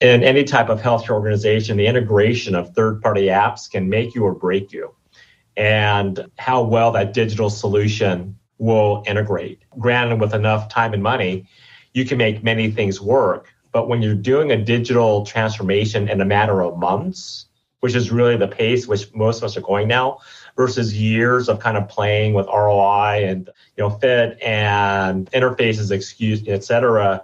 In any type of healthcare organization, the integration of third-party apps can make you or break you. And how well that digital solution will integrate. Granted, with enough time and money, you can make many things work. But when you're doing a digital transformation in a matter of months, which is really the pace which most of us are going now, versus years of kind of playing with ROI and fit and interfaces, et cetera,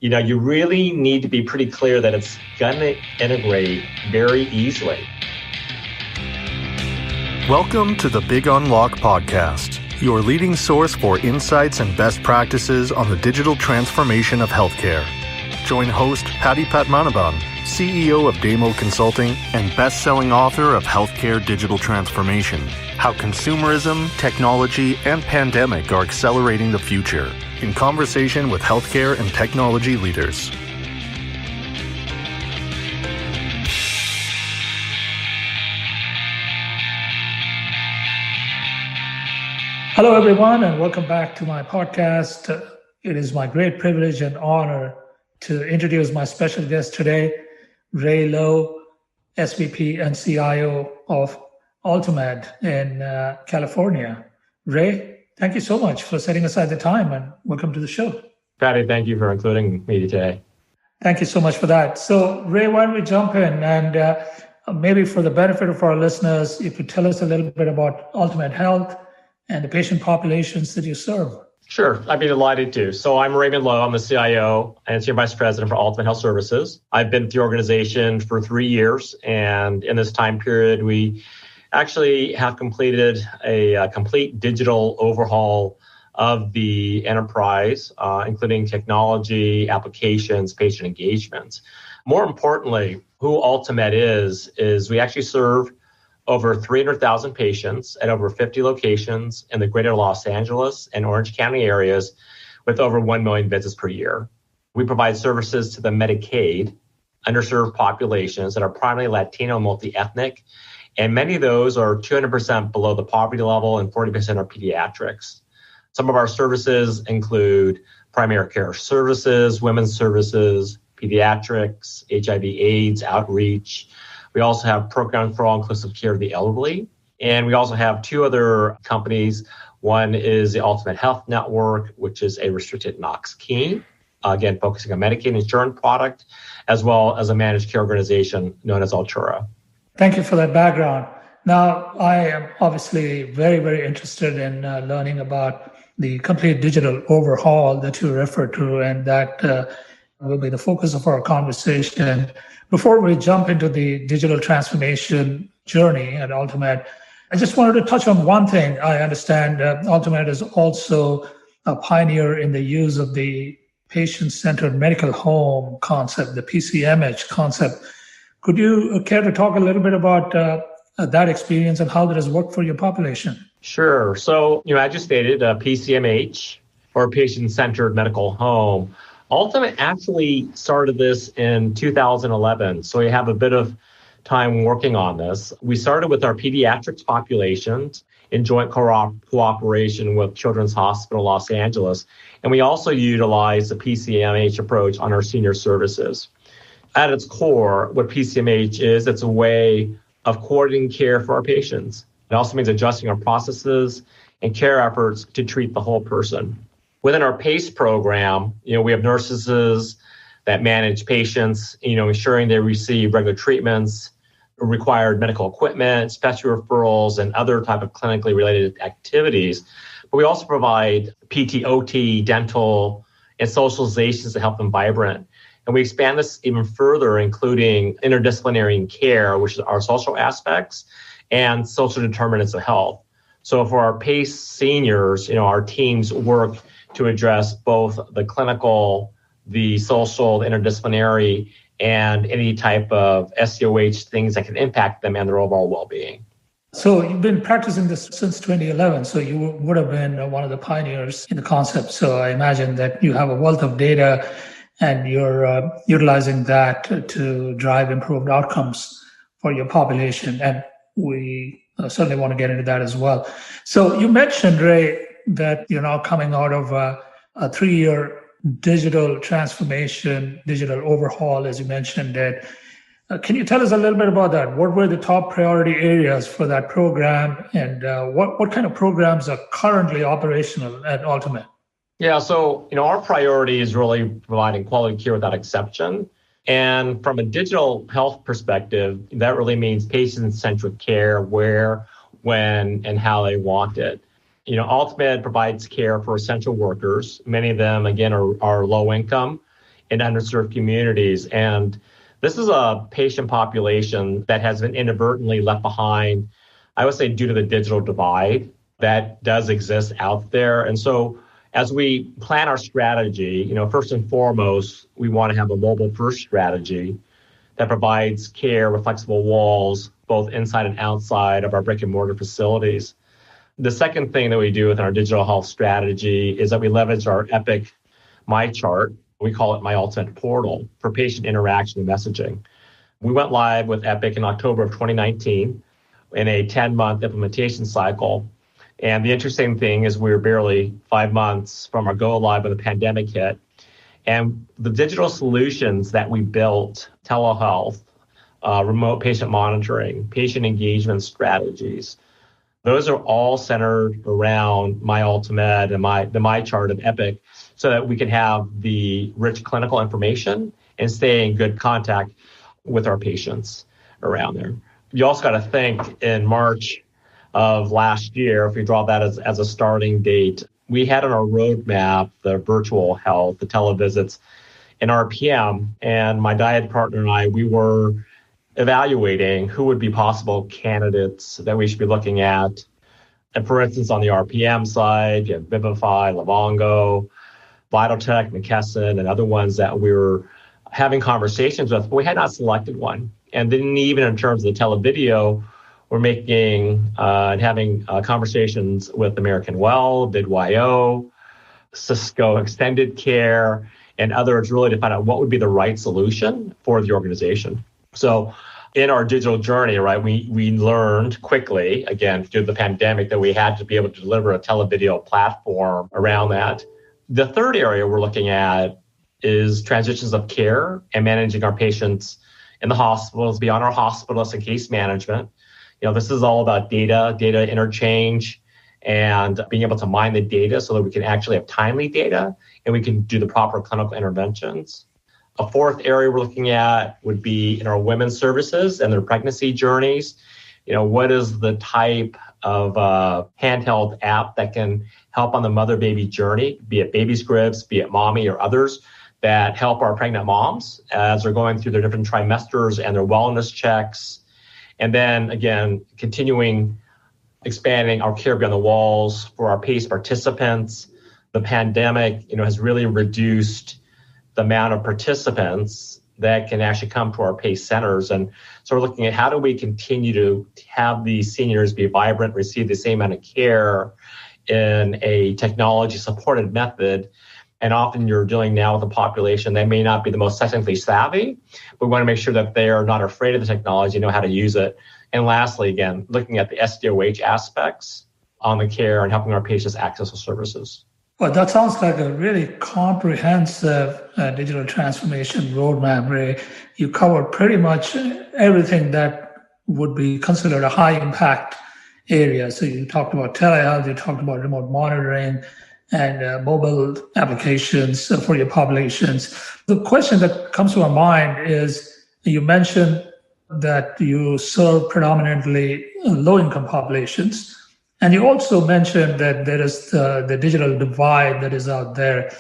you really need to be pretty clear that it's going to integrate very easily. Welcome to the Big Unlock Podcast, your leading source for insights and best practices on the digital transformation of healthcare. Join host Patty Patmanaban, CEO of Damo Consulting and best-selling author of Healthcare Digital Transformation, How Consumerism, Technology, and Pandemic Are Accelerating the Future, in conversation with healthcare and technology leaders. Hello, everyone, and welcome back to my podcast. It is my great privilege and honor to introduce my special guest today, Ray Lowe, SVP and CIO of AltaMed in California. Ray, thank you so much for setting aside the time and welcome to the show. Patty, thank you for including me today. Thank you so much for that. So, Ray, why don't we jump in and maybe for the benefit of our listeners, you could tell us a little bit about AltaMed Health and the patient populations that you serve. Sure, I'd be delighted to. So I'm Raymond Lowe. I'm the CIO and Senior Vice President for AltaMed Health Services. I've been with the organization for 3 years, and in this time period, we actually have completed a complete digital overhaul of the enterprise, including technology, applications, patient engagements. More importantly, who AltaMed is we actually serve over 300,000 patients at over 50 locations in the greater Los Angeles and Orange County areas with over 1 million visits per year. We provide services to the Medicaid, underserved populations that are primarily Latino and multi-ethnic, and many of those are 200% below the poverty level and 40% are pediatrics. Some of our services include primary care services, women's services, pediatrics, HIV/AIDS, outreach. We also have programs for all-inclusive care of the elderly. And we also have 2 other companies. One is the AltaMed Health Network, which is a restricted Knox-Keene, again, focusing on Medicaid insurance product, as well as a managed care organization known as Altura. Thank you for that background. Now, I am obviously very, very interested in learning about the complete digital overhaul that you referred to, and that will be the focus of our conversation. Before we jump into the digital transformation journey at AltaMed, I just wanted to touch on one thing. I understand AltaMed is also a pioneer in the use of the patient-centered medical home concept, the PCMH concept. Could you care to talk a little bit about that experience and how that has worked for your population? Sure. So, as you stated, PCMH, or patient-centered medical home, AltaMed actually started this in 2011, so we have a bit of time working on this. We started with our pediatrics populations in joint cooperation with Children's Hospital Los Angeles, and we also utilized the PCMH approach on our senior services. At its core, what PCMH is, it's a way of coordinating care for our patients. It also means adjusting our processes and care efforts to treat the whole person. Within our PACE program, we have nurses that manage patients, ensuring they receive regular treatments, required medical equipment, special referrals, and other type of clinically related activities. But we also provide PT, OT, dental, and socializations to help them vibrant. And we expand this even further, including interdisciplinary care, which is our social aspects, and social determinants of health. So for our PACE seniors, our teams work to address both the clinical, the social, the interdisciplinary, and any type of SCOH things that can impact them and their overall well-being. So you've been practicing this since 2011, so you would have been one of the pioneers in the concept. So I imagine that you have a wealth of data and you're utilizing that to drive improved outcomes for your population. And we certainly want to get into that as well. So you mentioned, Ray, that you're now coming out of a 3-year digital transformation, digital overhaul, as you mentioned it. Can you tell us a little bit about that? What were the top priority areas for that program, and what kind of programs are currently operational at AltaMed? Yeah, so our priority is really providing quality care without exception. And from a digital health perspective, that really means patient-centric care, where, when, and how they want it. AltaMed provides care for essential workers. Many of them, again, are low income in underserved communities. And this is a patient population that has been inadvertently left behind, I would say, due to the digital divide that does exist out there. And so as we plan our strategy, first and foremost, we want to have a mobile-first strategy that provides care with flexible walls, both inside and outside of our brick-and-mortar facilities. The second thing that we do with our digital health strategy is that we leverage our Epic MyChart. We call it My AltaMed Portal for patient interaction and messaging. We went live with Epic in October of 2019 in a 10-month implementation cycle. And the interesting thing is we were barely 5 months from our go live when the pandemic hit. And the digital solutions that we built, telehealth, remote patient monitoring, patient engagement strategies, those are all centered around My AltaMed and the MyChart of Epic, so that we can have the rich clinical information and stay in good contact with our patients around there. You also got to think in March of last year, if we draw that as a starting date, we had on our roadmap the virtual health, the televisits, and RPM. And my diet partner and I, we were evaluating who would be possible candidates that we should be looking at. And for instance, on the RPM side, you have Vivify, Livongo, VitalTech, McKesson, and other ones that we were having conversations with, but we had not selected one. And then even in terms of the televideo, we're making and having conversations with American Well, BidYO, Cisco Extended Care, and others, really to find out what would be the right solution for the organization. So in our digital journey, right, we learned quickly, again, due to the pandemic, that we had to be able to deliver a televideo platform around that. The third area we're looking at is transitions of care and managing our patients in the hospitals, beyond our hospitalists, and case management. This is all about data interchange, and being able to mine the data so that we can actually have timely data and we can do the proper clinical interventions. A fourth area we're looking at would be in our women's services and their pregnancy journeys. What is the type of handheld app that can help on the mother-baby journey, be it Baby Scripts, be it Mommy or others, that help our pregnant moms as they're going through their different trimesters and their wellness checks. And then, again, expanding our care beyond the walls for our PACE participants. The pandemic, has really reduced the amount of participants that can actually come to our PACE centers. And so we're looking at how do we continue to have these seniors be vibrant, receive the same amount of care in a technology-supported method. And often you're dealing now with a population that may not be the most technically savvy, but we want to make sure that they are not afraid of the technology, know how to use it. And lastly, again, looking at the SDOH aspects on the care and helping our patients access the services. Well, that sounds like a really comprehensive digital transformation roadmap, Ray. You covered pretty much everything that would be considered a high impact area. So you talked about telehealth, you talked about remote monitoring, and mobile applications for your populations. The question that comes to my mind is, you mentioned that you serve predominantly low-income populations, and you also mentioned that there is the digital divide that is out there.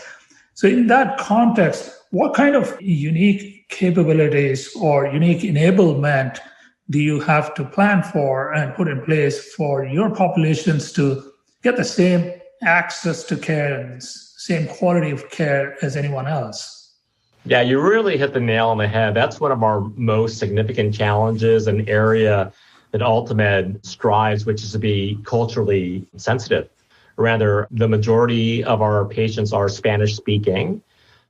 So in that context, what kind of unique capabilities or unique enablement do you have to plan for and put in place for your populations to get the same access to care and same quality of care as anyone else? Yeah, you really hit the nail on the head. That's one of our most significant challenges, an area that AltaMed strives, which is to be culturally sensitive. Rather, the majority of our patients are Spanish speaking.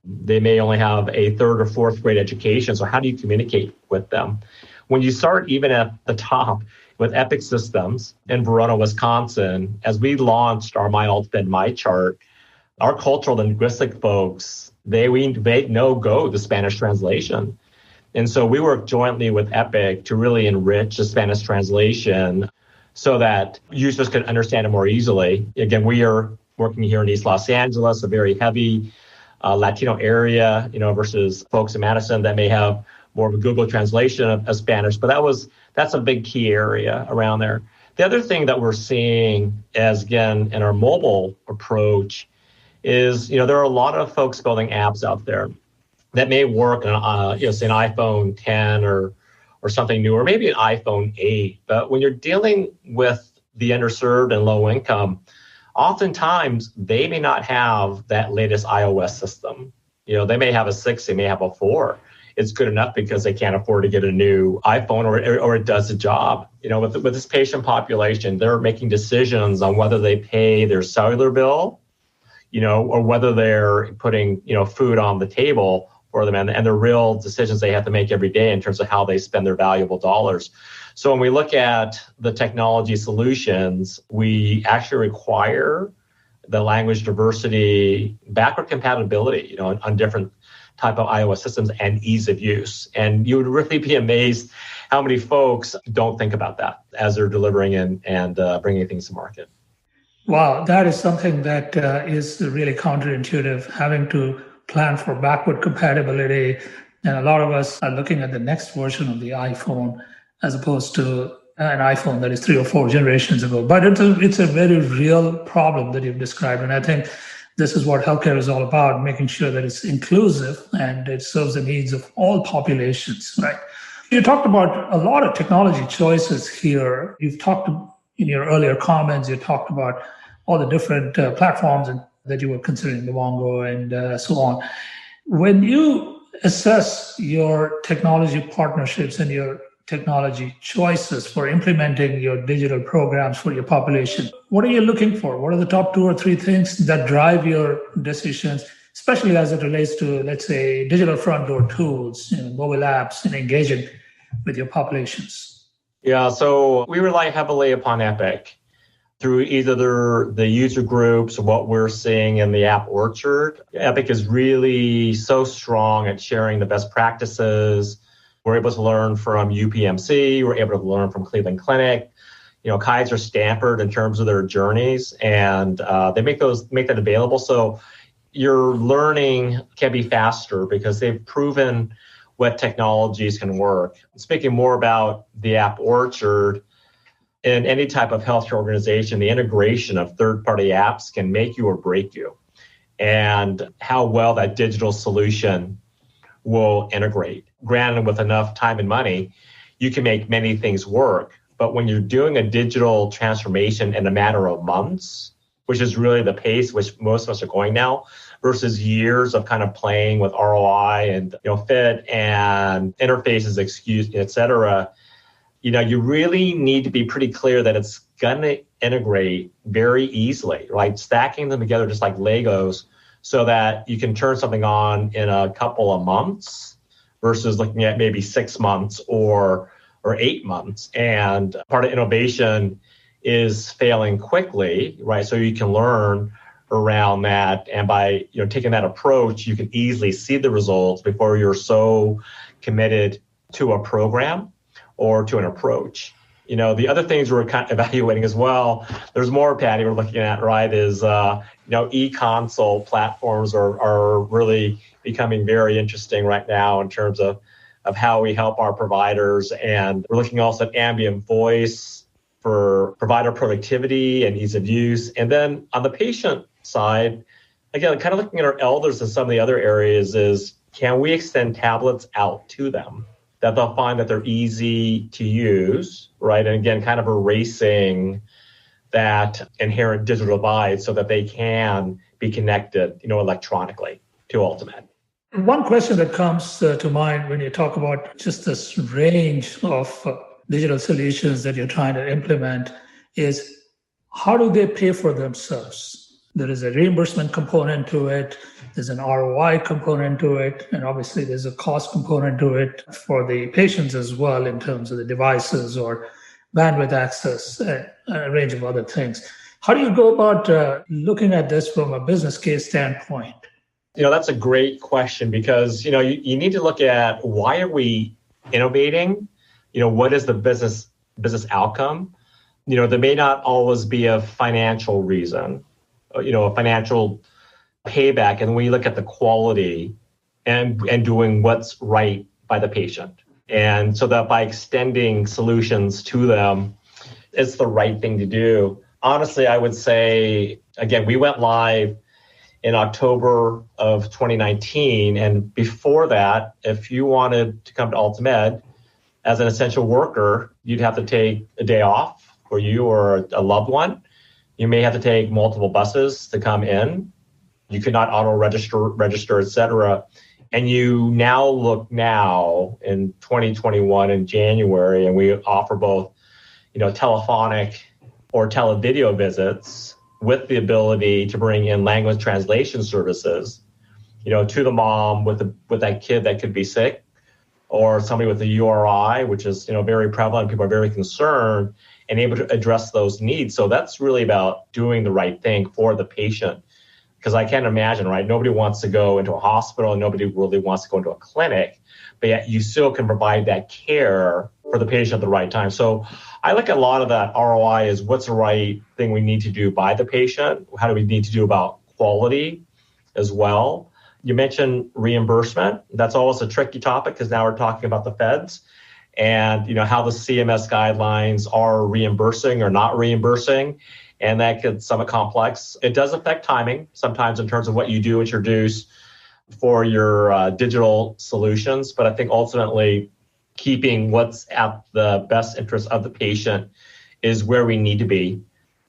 They may only have a third or fourth grade education. So how do you communicate with them? When you start even at the top with Epic Systems in Verona, Wisconsin, as we launched our My AltaMed MyChart, Our cultural linguistic folks, they no-go the Spanish translation. And so we work jointly with Epic to really enrich the Spanish translation so that users can understand it more easily. Again, we are working here in East Los Angeles, a very heavy Latino area, versus folks in Madison that may have more of a Google translation of Spanish. But that's a big key area around there. The other thing that we're seeing as, again, in our mobile approach is, there are a lot of folks building apps out there that may work on, say an iPhone 10 or something new, or maybe an iPhone 8. But when you're dealing with the underserved and low income, oftentimes they may not have that latest iOS system. They may have a 6, they may have a 4. It's good enough because they can't afford to get a new iPhone or it does the job. With this patient population, they're making decisions on whether they pay their cellular bill, or whether they're putting, food on the table for them, and the real decisions they have to make every day in terms of how they spend their valuable dollars. So when we look at the technology solutions, we actually require the language diversity, backward compatibility, on different type of iOS systems and ease of use. And you would really be amazed how many folks don't think about that as they're delivering and bringing things to market. Wow, that is something that is really counterintuitive, having to plan for backward compatibility. And a lot of us are looking at the next version of the iPhone as opposed to an iPhone that is 3 or 4 generations ago. But it's a very real problem that you've described. And I think this is what healthcare is all about, making sure that it's inclusive and it serves the needs of all populations, right? You talked about a lot of technology choices here. You've talked in your earlier comments, you talked about all the different platforms that you were considering, Livongo and so on. When you assess your technology partnerships and your technology choices for implementing your digital programs for your population, what are you looking for? What are the top 2 or 3 things that drive your decisions, especially as it relates to, let's say, digital front door tools, mobile apps, and engaging with your populations? Yeah, so we rely heavily upon Epic through either the user groups or what we're seeing in the App Orchard. Epic is really so strong at sharing the best practices. We're able to learn from UPMC. We're able to learn from Cleveland Clinic, Kaiser, Stanford in terms of their journeys, and they make that available. So your learning can be faster because they've proven what technologies can work. Speaking more about the App Orchard, in any type of healthcare organization, the integration of third-party apps can make you or break you. And how well that digital solution will integrate. Granted, with enough time and money, you can make many things work. But when you're doing a digital transformation in a matter of months, which is really the pace which most of us are going now, versus years of kind of playing with ROI and fit and interfaces, et cetera, you really need to be pretty clear that it's going to integrate very easily, right? Stacking them together just like Legos so that you can turn something on in a couple of months versus looking at maybe 6 months or 8 months. And part of innovation is failing quickly, right? So you can learn around that. And by taking that approach, you can easily see the results before you're so committed to a program or to an approach. The other things we're kind of evaluating as well, there's more, Patty, we're looking at, right, is, e-consult platforms are really becoming very interesting right now in terms of how we help our providers. And we're looking also at ambient voice for provider productivity and ease of use. And then on the patient side, again, kind of looking at our elders and some of the other areas is, can we extend tablets out to them that they'll find that they're easy to use, right? And again, kind of erasing that inherent digital divide so that they can be connected, electronically to AltaMed. One question that comes to mind when you talk about just this range of digital solutions that you're trying to implement is, how do they pay for themselves? There is a reimbursement component to it. There's an ROI component to it. And obviously there's a cost component to it for the patients as well in terms of the devices or bandwidth access, a range of other things. How do you go about looking at this from a business case standpoint? That's a great question because, you need to look at why are we innovating? What is the business outcome? There may not always be a financial reason, a financial payback. And when you look at the quality and doing what's right by the patient. And so that by extending solutions to them, it's the right thing to do. Honestly, I would say, again, we went live in October of 2019. And before that, if you wanted to come to AltaMed as an essential worker, you'd have to take a day off for you or a loved one. You may have to take multiple buses to come in. You could not auto-register, et cetera. And you look in 2021 in January, and we offer both, telephonic or televideo visits with the ability to bring in language translation services, to the mom with that kid that could be sick, or somebody with a URI, which is, very prevalent. People are very concerned and able to address those needs. So that's really about doing the right thing for the patient. Because I can't imagine, right? Nobody wants to go into a hospital and nobody really wants to go into a clinic, but yet you still can provide that care for the patient at the right time. So I look at a lot of that ROI is what's the right thing we need to do by the patient? How do we need to do about quality as well? You mentioned reimbursement. That's always a tricky topic because now we're talking about the feds and, how the CMS guidelines are reimbursing or not reimbursing. And that gets somewhat complex. It does affect timing sometimes in terms of what you do introduce for your digital solutions. But I think ultimately keeping what's at the best interest of the patient is where we need to be.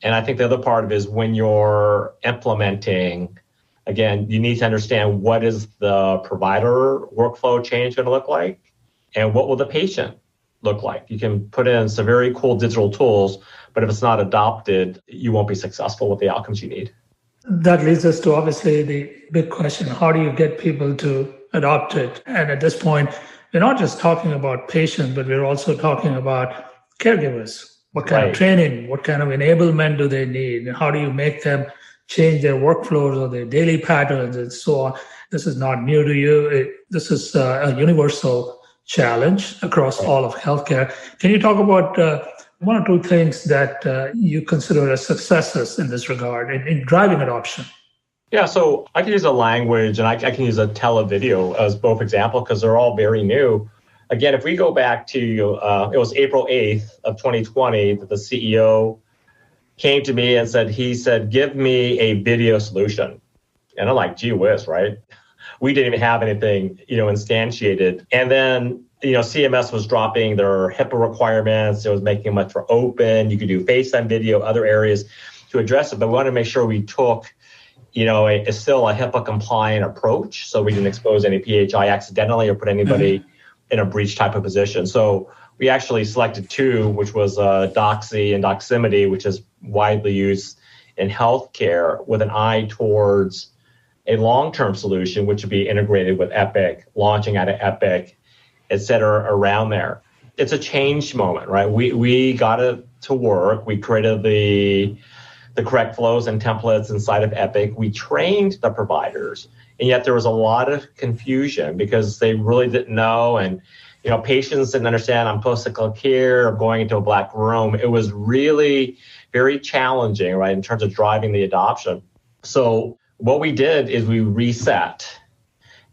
And I think the other part of it is when you're implementing, again, you need to understand what is the provider workflow change going to look like and what will the patient look like. You can put in some very cool digital tools, but if it's not adopted, you won't be successful with the outcomes you need. That leads us to obviously the big question, how do you get people to adopt it? And at this point, we're not just talking about patients, but we're also talking about caregivers. What kind of training, what kind of enablement do they need? And how do you make them change their workflows or their daily patterns and so on? This is not new to you. This is a universal challenge across all of healthcare. Can you talk about one or two things that you consider as successes in this regard in driving adoption? Yeah, so I can use a language and I can use a televideo as both examples because they're all very new. Again, if we go back to, it was April 8th of 2020 that the CEO came to me and said, give me a video solution. And I'm like, gee whiz, right? We didn't even have anything, instantiated. And then, CMS was dropping their HIPAA requirements. It was making it much more open. You could do FaceTime video, other areas to address it. But we wanted to make sure we took, still a HIPAA compliant approach. So we didn't expose any PHI accidentally or put anybody in a breach type of position. So we actually selected two, which was Doxy and Doximity, which is widely used in healthcare with an eye towards a long-term solution, which would be integrated with Epic, launching out of Epic, et cetera, around there. It's a change moment, right? We got it to work. We created the correct flows and templates inside of Epic. We trained the providers, and yet there was a lot of confusion because they really didn't know. And, patients didn't understand I'm supposed to click here or going into a black room. It was really very challenging, right, in terms of driving the adoption. So what we did is we reset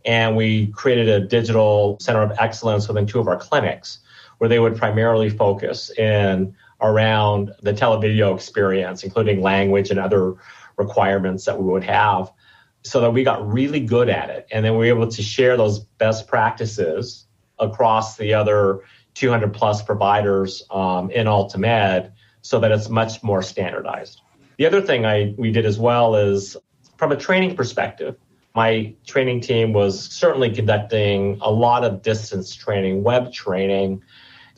and we created a digital center of excellence within two of our clinics where they would primarily focus in around the televideo experience, including language and other requirements that we would have, so that we got really good at it. And then we were able to share those best practices across the other 200 plus providers in AltaMed so that it's much more standardized. The other thing we did as well is from a training perspective, my training team was certainly conducting a lot of distance training, web training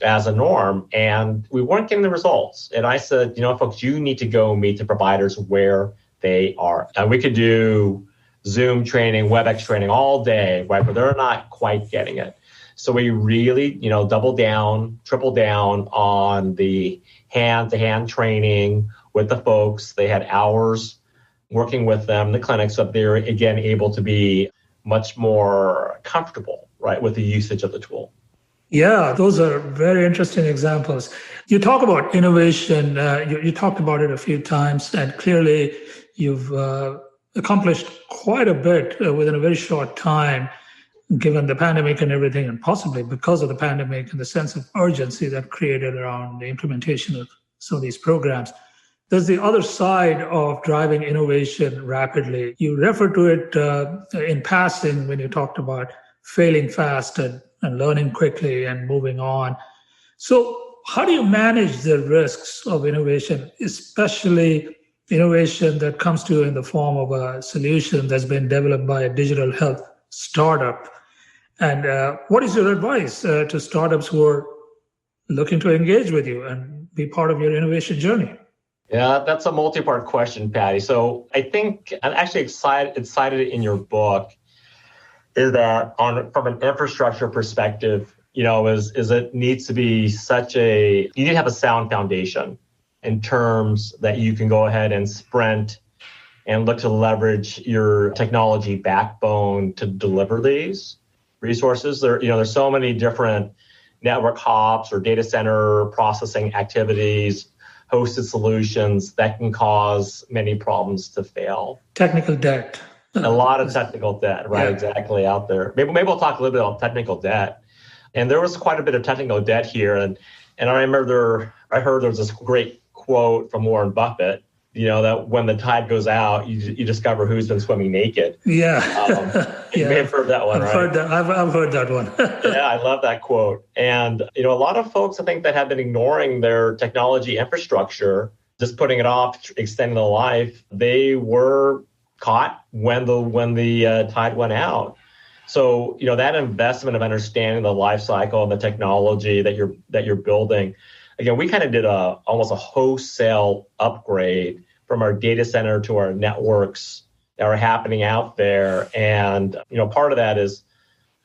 as a norm, and we weren't getting the results. And I said, folks, you need to go meet the providers where they are. And we could do Zoom training, WebEx training all day, right? But they're not quite getting it. So we really, triple down on the hand-to-hand training with the folks. They had hours working with them in the clinic, so that they're, again, able to be much more comfortable, right, with the usage of the tool. Yeah, those are very interesting examples. You talk about innovation. You talked about it a few times, and clearly you've accomplished quite a bit within a very short time, given the pandemic and everything, and possibly because of the pandemic and the sense of urgency that created around the implementation of some of these programs. There's the other side of driving innovation rapidly. You referred to it in passing when you talked about failing fast and learning quickly and moving on. So how do you manage the risks of innovation, especially innovation that comes to you in the form of a solution that's been developed by a digital health startup? And what is your advice to startups who are looking to engage with you and be part of your innovation journey? Yeah, that's a multi-part question, Patty. So I think I'm actually excited in your book is that from an infrastructure perspective, is it needs to be you need to have a sound foundation in terms that you can go ahead and sprint and look to leverage your technology backbone to deliver these resources. There's so many different network hops or data center processing activities, hosted solutions that can cause many problems to fail. Technical debt. A lot of technical debt, right? Yeah. Exactly, out there. Maybe we'll talk a little bit about technical debt. And there was quite a bit of technical debt here. And I remember I heard there was this great quote from Warren Buffett, that when the tide goes out, you discover who's been swimming naked. Yeah. You may have heard that one, right? I've heard that one. Yeah, I love that quote. And, a lot of folks, I think, that have been ignoring their technology infrastructure, just putting it off, extending the life, they were caught when the tide went out. So, that investment of understanding the life cycle and the technology that you're building, again, we kind of did almost a wholesale upgrade from our data center to our networks that are happening out there. And, part of that is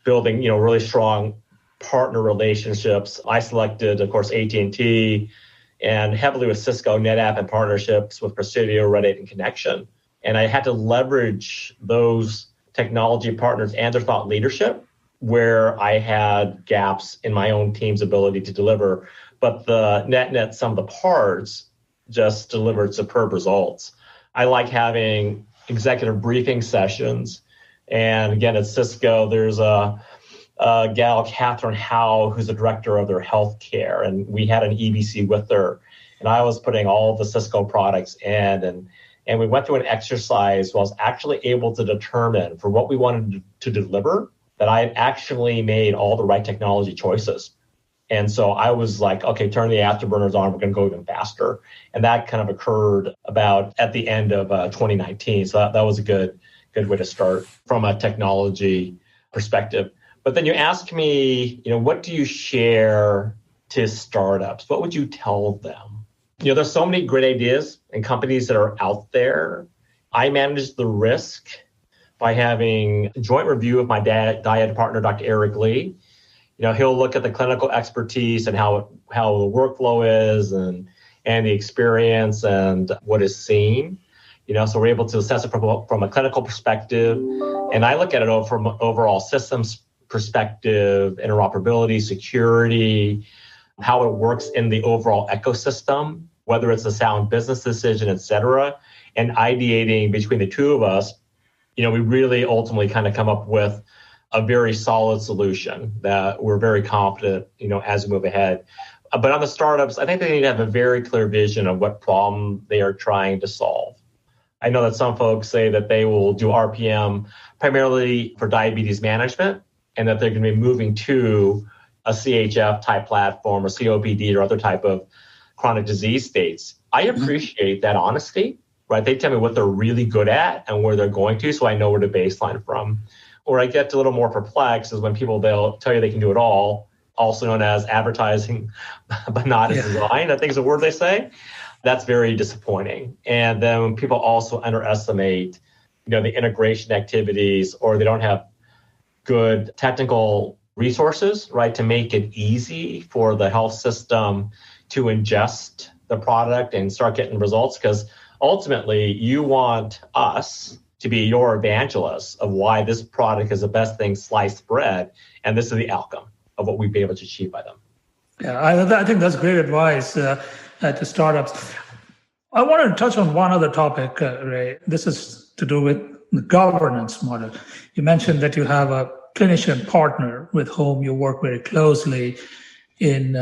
building, really strong partner relationships. I selected, of course, AT&T and heavily with Cisco, NetApp, and partnerships with Presidio, Red 8, and Connection. And I had to leverage those technology partners and their thought leadership where I had gaps in my own team's ability to deliver. But the net sum of the parts just delivered superb results. I like having executive briefing sessions. And again, at Cisco, there's a gal, Catherine Howe, who's the director of their healthcare. And we had an EBC with her. And I was putting all of the Cisco products in. And we went through an exercise where I was actually able to determine for what we wanted to deliver that I had actually made all the right technology choices. And so I was like, okay, turn the afterburners on. We're going to go even faster. And that kind of occurred about at the end of 2019. So that was a good way to start from a technology perspective. But then you ask me, what do you share to startups? What would you tell them? There's so many great ideas and companies that are out there. I manage the risk by having a joint review with my dyad partner, Dr. Eric Lee. He'll look at the clinical expertise and how the workflow is and the experience and what is seen. So we're able to assess it from a clinical perspective. And I look at it from an overall systems perspective, interoperability, security, how it works in the overall ecosystem, whether it's a sound business decision, et cetera, and ideating between the two of us, we really ultimately kind of come up with a very solid solution that we're very confident, as we move ahead. But on the startups, I think they need to have a very clear vision of what problem they are trying to solve. I know that some folks say that they will do RPM primarily for diabetes management and that they're going to be moving to a CHF type platform or COPD or other type of chronic disease states. I appreciate that honesty, right? They tell me what they're really good at and where they're going to, so I know where to baseline from. Where I get a little more perplexed is when they'll tell you they can do it all, also known as advertising, but not as design. I think is a word they say. That's very disappointing. And then when people also underestimate, the integration activities, or they don't have good technical resources, right, to make it easy for the health system to ingest the product and start getting results, because ultimately you want us to be your evangelists of why this product is the best thing sliced bread, and this is the outcome of what we've been able to achieve by them. Yeah, I think that's great advice to startups. I wanted to touch on one other topic, Ray. This is to do with the governance model. You mentioned that you have a clinician partner with whom you work very closely in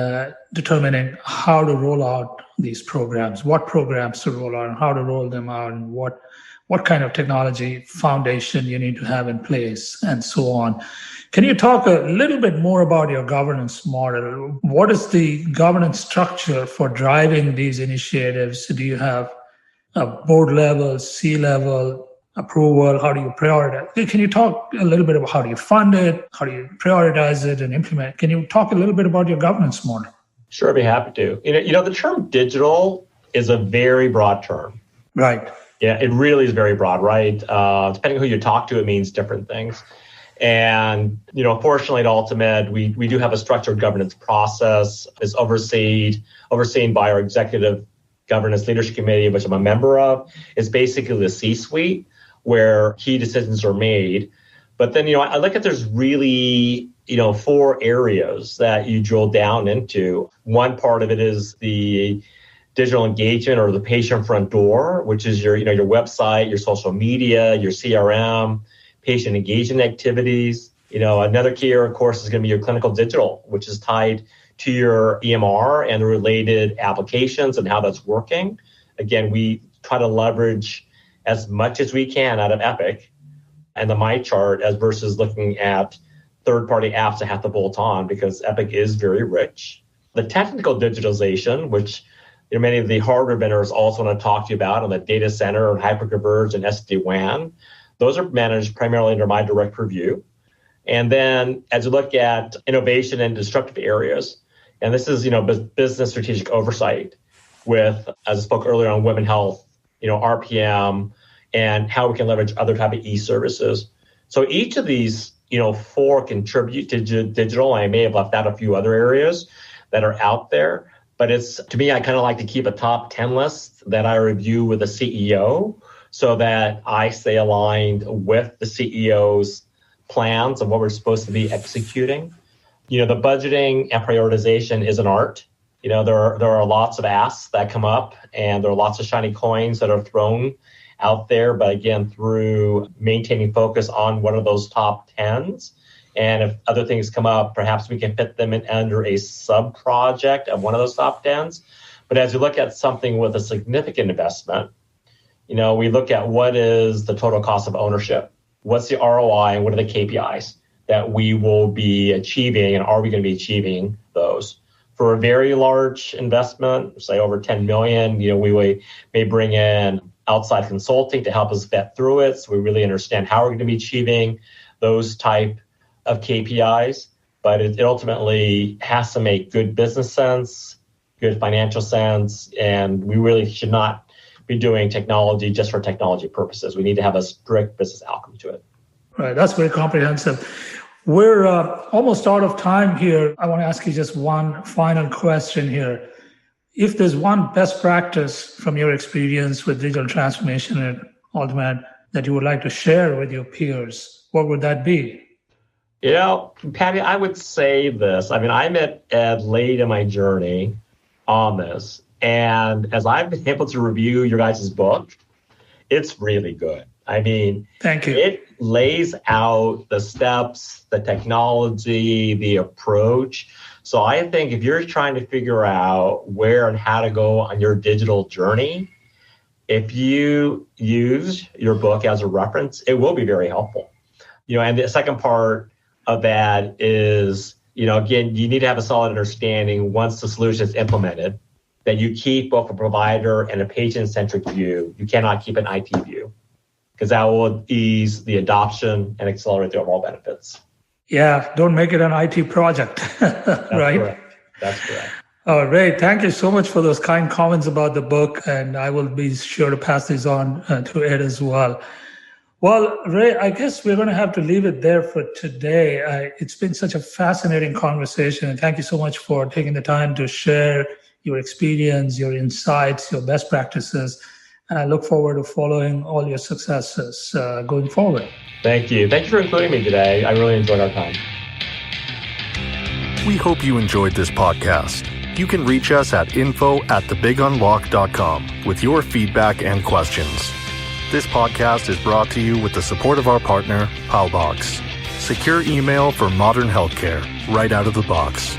determining how to roll out these programs, what programs to roll out, and how to roll them out, and what kind of technology foundation you need to have in place, and so on. Can you talk a little bit more about your governance model? What is the governance structure for driving these initiatives? Do you have a board level, C-level approval? How do you prioritize? Can you talk a little bit about how do you fund it? How do you prioritize it and implement? Can you talk a little bit about your governance model? Sure, I'd be happy to. The term digital is a very broad term. Right. Yeah, it really is very broad, right? Depending on who you talk to, it means different things. And, fortunately at AltaMed, we do have a structured governance process. It's overseen by our executive governance leadership committee, which I'm a member of. It's basically the C-suite where key decisions are made. But then, I look at there's really, 4 areas that you drill down into. One part of it is the digital engagement or the patient front door, which is your website, your social media, your CRM, patient engagement activities. Another key area, of course, is going to be your clinical digital, which is tied to your EMR and the related applications and how that's working. Again, we try to leverage as much as we can out of Epic and the MyChart as versus looking at third-party apps that have to bolt on, because Epic is very rich. The technical digitalization, which many of the hardware vendors also want to talk to you about, on the data center and hyperconverged and SD-WAN, those are managed primarily under my direct purview. And then as you look at innovation and disruptive areas, and this is, business strategic oversight with, as I spoke earlier on women health, RPM, and how we can leverage other type of e-services. So each of these, 4 contribute to digital. I may have left out a few other areas that are out there, but to me, I kind of like to keep a top 10 list that I review with the CEO so that I stay aligned with the CEO's plans of what we're supposed to be executing. The budgeting and prioritization is an art. There are lots of asks that come up, and there are lots of shiny coins that are thrown out there. But again, through maintaining focus on one of those top 10s, and if other things come up, perhaps we can fit them in under a sub-project of one of those top 10s. But as you look at something with a significant investment, we look at what is the total cost of ownership, what's the ROI, and what are the KPIs that we will be achieving, and are we going to be achieving those? For a very large investment, say over $10 million, we may bring in outside consulting to help us vet through it, so we really understand how we're going to be achieving those type of KPIs. But it ultimately has to make good business sense, good financial sense, and we really should not be doing technology just for technology purposes. We need to have a strict business outcome to it. Right, that's very comprehensive. We're almost out of time here. I want to ask you just one final question here. If there's one best practice from your experience with digital transformation at AltaMed that you would like to share with your peers, what would that be? Patty, I would say this. I'm at late in my journey on this. And as I've been able to review your guys' book, it's really good. Thank you. It lays out the steps, the technology, the approach. So I think if you're trying to figure out where and how to go on your digital journey, if you use your book as a reference, it will be very helpful. And the second part of that is, again, you need to have a solid understanding once the solution is implemented that you keep both a provider and a patient-centric view. You cannot keep an IT view, because that will ease the adoption and accelerate the overall benefits. Yeah, don't make it an IT project, right? That's correct. Ray, thank you so much for those kind comments about the book, and I will be sure to pass these on to Ed as well. Well, Ray, I guess we're going to have to leave it there for today. It's been such a fascinating conversation, and thank you so much for taking the time to share your experience, your insights, your best practices. And I look forward to following all your successes going forward. Thank you. Thank you for including me today. I really enjoyed our time. We hope you enjoyed this podcast. You can reach us at info@thebigunlock.com with your feedback and questions. This podcast is brought to you with the support of our partner, Powbox. Secure email for modern healthcare right out of the box.